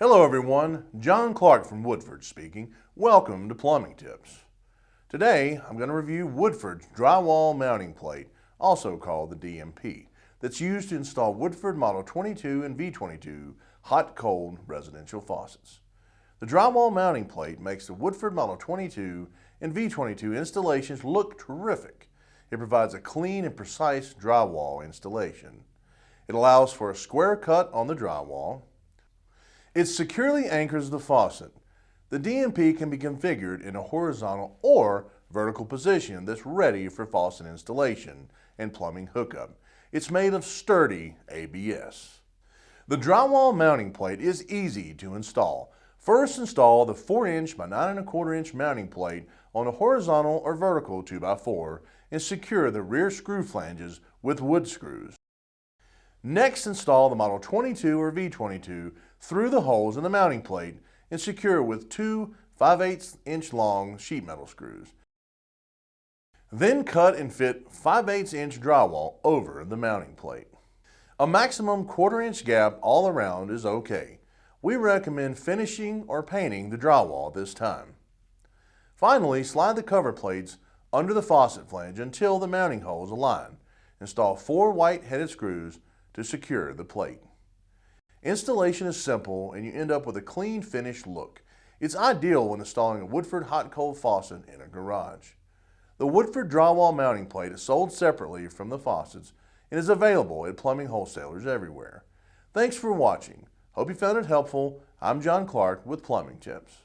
Hello everyone, John Clark from Woodford speaking. Welcome to Plumbing Tips. Today I'm going to review Woodford's Drywall Mounting Plate, also called the DMP, that's used to install Woodford Model 22 and V22 hot-cold residential faucets. The Drywall Mounting Plate makes the Woodford Model 22 and V22 installations look terrific. It provides a clean and precise drywall installation. It allows for a square cut on the drywall. It securely anchors the faucet. The DMP can be configured in a horizontal or vertical position that's ready for faucet installation and plumbing hookup. It's made of sturdy ABS. The drywall mounting plate is easy to install. First, install the 4" by 9 1/4" mounting plate on a horizontal or vertical 2x4 and secure the rear screw flanges with wood screws. Next, install the Model 22 or V22 through the holes in the mounting plate and secure with two 5/8" long sheet metal screws. Then cut and fit 5/8" drywall over the mounting plate. A maximum 1/4" gap all around is okay. We recommend finishing or painting the drywall this time. Finally, slide the cover plates under the faucet flange until the mounting holes align. Install 4 white-headed screws to secure the plate. Installation is simple and you end up with a clean finished look. It's ideal when installing a Woodford hot-cold faucet in a garage. The Woodford Drywall Mounting Plate is sold separately from the faucets and is available at plumbing wholesalers everywhere. Thanks for watching. Hope you found it helpful. I'm John Clark with Plumbing Tips.